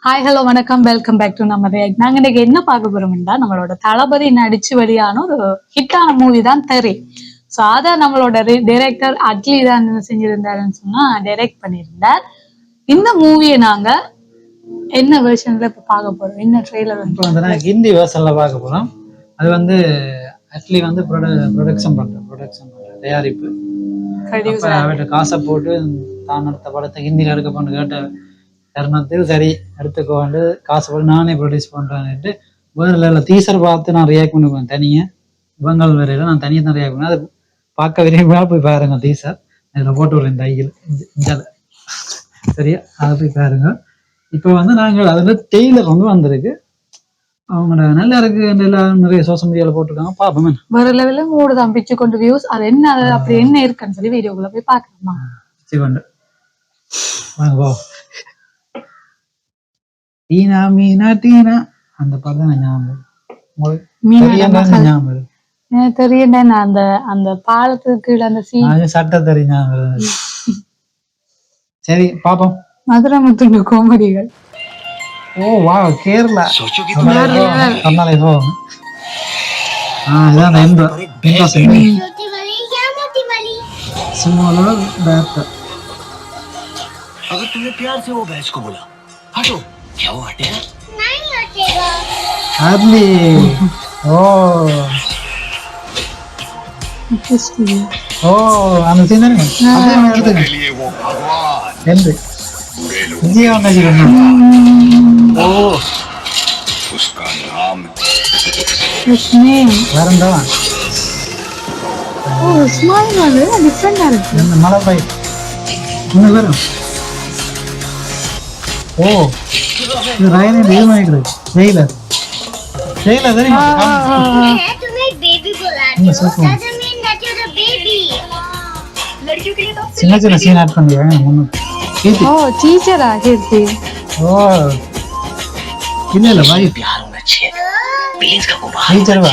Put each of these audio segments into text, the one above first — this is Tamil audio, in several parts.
ஹாய் ஹலோ வணக்கம் வெல்கம் பேக் டு நம்ம ரியாக்ட். நாங்க இன்னைக்கு என்ன பார்க்க போறோம்னா நம்மளோட தளபதி நடிச்சு வெளியான ஒரு ஹிட்டான மூவி தான் தெரி. ஸோ அதை நம்மளோட டைரக்டர் அட்லி தான் என்ன செஞ்சிருந்தாருன்னு சொன்னா டைரக்ட் பண்ணியிருந்தார். இந்த மூவியை நாங்க என்ன வெர்ஷன்ல இப்ப பார்க்க போறோம், என்ன ட்ரெய்லர் இப்போ வந்து நான் ஹிந்தி வெர்ஷன்ல பார்க்க போறோம். அது வந்து அட்லி வந்து ப்ரொடக்ஷன் பண்ற தயாரிப்பு. அவர்கிட்ட காசை போட்டு தான் அடுத்த படத்தை ஹிந்தியில் எடுக்க பண்ணு கேட்ட தருணத்தில் சரி எடுத்துக்கோ வந்து காசை போட்டு நானே ப்ரொடியூஸ் பண்றேன்னுட்டு வேற டீசர் பார்த்து நான் ரியாக்ட் பண்ணுவேன். தனியாக இவங்கள் வரையில நான் தனியாக தான் ரியாக்ட் பண்ணுவேன். அது பார்க்க விரும்பினா போய் பாருங்க. டீசர் அதில் போட்டு விடுறேன் தையில் சரியா, அதை போய் பாருங்க. இப்போ வந்து நாங்கள் அதில் டெய்லர் வந்து வந்திருக்கு. அவங்களோட நல்லா இருக்கு, எல்லாரும் நிறைய சோசியல் மீடியாவில் போட்டிருக்காங்க. பார்ப்போமே வேற லெவலில் மூடு தான் பிச்சு கொண்டு வியூஸ் அது என்ன அப்படி என்ன இருக்குன்னு சொல்லி வீடியோக்குள்ள போய் பார்க்கலாமா. பிச்சு கொண்டு வாங்க. டீனா மீனா டீனா அந்த படம் ஞாபகம் தெரியல. அந்த அந்த பாலத்துக்கு கீழே அந்த சட்டை தெரியும். சரி பாப்போம். மதுரை முத்துங்க கோமடிகள். ஓ வா கேரளா சொன்னாலே போ. இதான் अगर तुमने प्यार से वो भैंस को बोला हटो, क्या वो हटेगा? नहीं हटेगा. आदमी ओ ओ அந்த சீன் தானே அதே மாதிரி எடுத்துங்க. वो भगवान எந்த இங்கே வந்து ஓ उसका नाम வரண்டா. ஓ ஸ்மைல் வந்து டிஃபரெண்டா இருக்கு. இந்த மலை பை இன்னும் வரும். ஓ இது ராயனே டேம் ஆயிடுது. ஜெயிலர் தெரியுமா? तुम्हें बेबी बोला doesn't mean that you're the baby. लड़कियों के लिए तो சின்ன சின்ன சீன் ஆட் பண்ணிருக்காங்க முன்ன. ஓ டீச்சரா கீர்த்தி. ஓ இல்ல பாய் प्यार होना चाहिए. फीलिंग्स का गुबार டீச்சர் வா.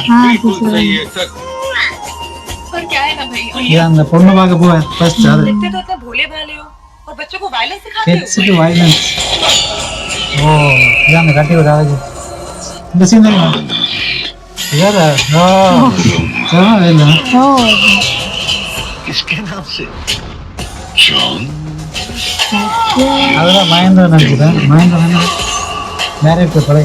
पर क्या है ना भाई, இது அந்த பொண்ணு பார்க்க போவேன் ஃபர்ஸ்ட். அது देखते तो इतने भोले भाले हो और बच्चों को वायलेंस सिखाते हो. பெட்ஸ்க்கு வயலன்ஸ். ஓ இது அந்த கட்டி விட அழகு. இந்த சீன் தெரியுமா? யாரா? ஓ இல்ல ஓ किसके नाम से? जॉन. அதெல்லாம் மகேந்திரன் நினைக்கிறேன். மகேந்திரன் டைரக்டர் படை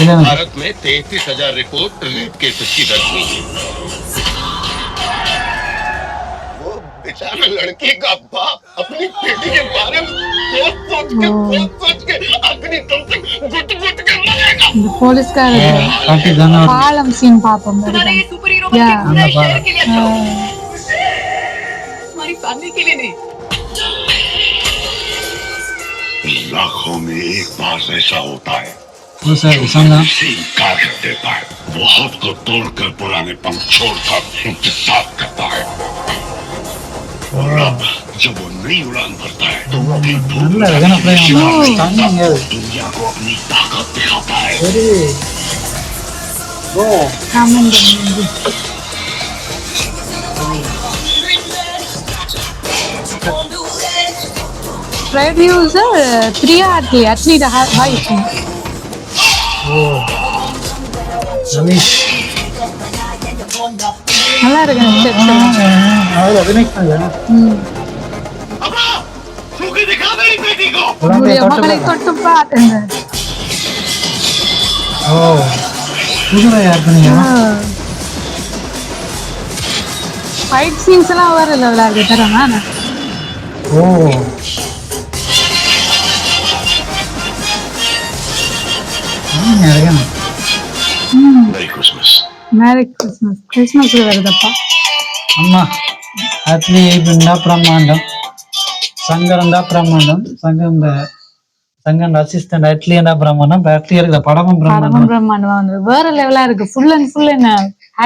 இல்ல. भारत में 33,000 रिपोर्ट रेप केसेस की दर्ज हुई है. वो बेचारा लड़की का बाप अपनी बेटी के बारे में सोच के अपनी दम से घुट के मरेगा. இந்த போலீஸ்காரர் காட்டி தான பாலம் சீன் பாப்போம். तुम्हारा ये सुपर हीरो या அந்த शहर பாலம் के लिए अच्छा हो. हमारी फैमिली के लिए नहीं. लाखों में एक बार ऐसा होता है. ஓ சார் சங்கா इनकार कर देता है. वो हद को तोड़कर पुराने पंख छोड़कर उनके साथ करता है. और अब जब वो नई उड़ान भरता है तो वो भी நல்ல வேணா ப்ளே ஸ்டாண்டிங் அது दुनिया को अपनी ताकत दिखाता है. சரி. Oh comment producer Priya Atlee. Atlee the wife. Oh Ramesh நல்லா இருக்கு ஸ்டெப்ஸ். அவளை அபிநயிக் பண்ணல. क्योंकि दिखा मेरी बेटी को. உங்களுடைய மகளை தொட்டு பாருங்க. ஓ புதுமை யார் பண்ணீங்க? ஃபைட் சீன்ஸ் எல்லாம் வேற லெவலா இருக்கு தரமா. Oh merry Christmas. Merry Christmas. Christmas வருதப்பா. அம்மா அட்லி இருந்தா பிரம்மாண்டம். சங்கர் இருந்தா பிரம்மாண்டம். சங்கர் அசிஸ்டன்ட் அட்லி இருந்தா பிரம்மாண்டம். அட்லி இருக்கிற படமும் பிரம்மாண்டம். பிரம்மாண்டமா வந்து வேற லெவலா இருக்கு. ஃபுல் அண்ட் ஃபுல் என்ன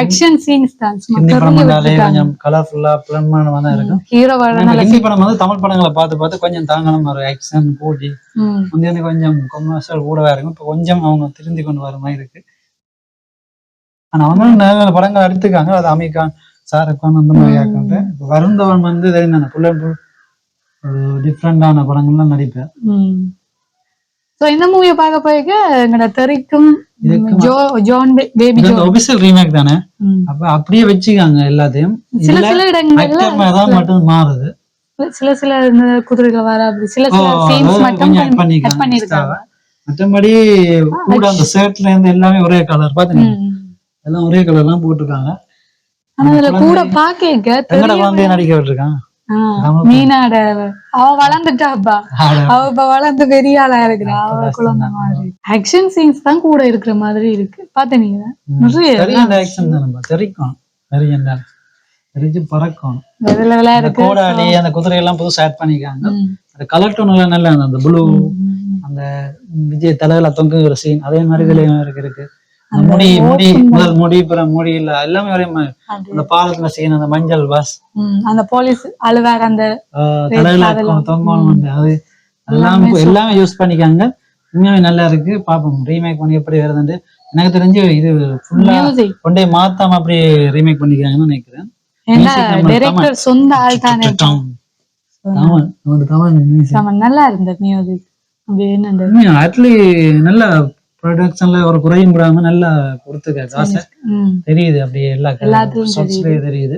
ஆக்ஷன் சீன்ஸ் தான். ஹிந்தி படம்னாலே கொஞ்சம் கலர்ஃபுல்லா பிரம்மாண்டமா தான் இருக்கும். ஹீரோவோட நல்ல ஹிந்தி படம் வந்து தமிழ் படங்களை பார்த்து கொஞ்சம் தாங்கணும். ஒரு ஆக்ஷன் போட்டி வந்து கொஞ்சம் கொமர்ஷியல் கூடவா இருக்கும். இப்போ கொஞ்சம் அவங்க திருந்தி கொண்டு வர மாதிரி இருக்கு. ஆனா அவங்க நல்ல படங்கள் எடுத்துக்காங்க. அது அமீர்கான், ஷாருக்கான் அந்த மாதிரி ஆக்காங்க. இப்போ வருந்தவன் வந்து புல் அண்ட் ஃபுல் டிஃப்ரெண்டான படங்கள்லாம் நடிப்பேன். சோ இந்த மூவியை பார்க்க போய்க்க எங்கட தெரிக்கும் ஜான் பேபி இது ஒபிஷியல் ரீமேக் தானே. அப்ப அப்படியே வச்சுக்காங்க எல்லாத்தையும். சில சில இடங்கள்ல தான் மட்டும் மாறுது. சில இந்த குதிரைகள் வர அப்படி சில சீன்ஸ் மட்டும் ஆட் பண்ணிருக்காங்க. மற்றபடி கூட அந்த ஷர்ட்ல இருந்து எல்லாமே ஒரே கலர் பாத்தீங்க, எல்லாம் ஒரே கலர்லாம் போட்டுருக்காங்க. ஆனா அதுல கூட பாக்க எங்கட குழந்தைய நடிக்க விட்டுருக்கான். மீனாட அவ வளர்ந்துட்டாப்பா, அவ இப்ப வளர்ந்து பெரிய ஆளா இருக்கிறா, அவ குழந்தை மாதிரி. ஆக்ஷன் சீன்ஸ் தான் கூட இருக்கிற மாதிரி இருக்கு பாத்தீங்க. தெரிக்கும் தெரிஞ்சு பறக்கும். இருக்கு கோடாலி அந்த குதிரை எல்லாம் புதுசா ஆட் பண்ணிருக்காங்க. அந்த கலர் டோன் எல்லாம் நல்லா அந்த ப்ளூ, அந்த விஜய் தலையில தொங்குற சீன் அதே மாதிரி இதுலயும் இருக்கு. முடி முதல் முடி பிற முடி இல்ல எல்லாமே ஒரே மாதிரி. அந்த பாலத்துல சீன், அந்த மஞ்சள் பஸ், அந்த போலீஸ் அலுவலர் அந்த தலையில தொங்கணும், அது எல்லாமே யூஸ் பண்ணிக்காங்க. உண்மையாவே நல்லா இருக்கு. பாப்போம் ரீமேக் பண்ணி எப்படி வருதுன்னு. எனக்கு தெரிஞ்சு இது ஃபுல்லா கொண்டே மாத்தாம அப்படி ரீமேக் பண்ணிக்கிறாங்கன்னு நினைக்கிறேன். டைரக்டர் சொந்த ஆள் தானே. நல்லா இருந்தது மியூசிக். ஆக்சுவலி நல்ல ப்ரொடக்ஷன்ல ஒரு குறையும் விடாம நல்லா கொடுத்துருக்காரு. காசு தெரியுது அப்படியே எல்லாத்துலயும் தெரியுது.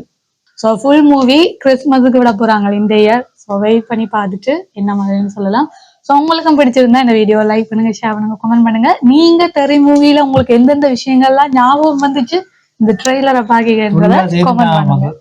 ஸோ ஃபுல் மூவி கிறிஸ்மஸுக்கு விட போறாங்க இந்த இயர். ஸோ வெயிட் பண்ணி பார்த்துட்டு என்ன மாதிரின்னு சொல்லலாம். ஸோ உங்களுக்கும் பிடிச்சிருந்தா இந்த வீடியோ லைக் பண்ணுங்க, ஷேர் பண்ணுங்க, கமெண்ட் பண்ணுங்க. நீங்க தெரி மூவில உங்களுக்கு எந்தெந்த விஷயங்கள்லாம் ஞாபகம் வந்துச்சு இந்த ட்ரெய்லரை பாக்கிறத கமெண்ட் பண்ணுங்க.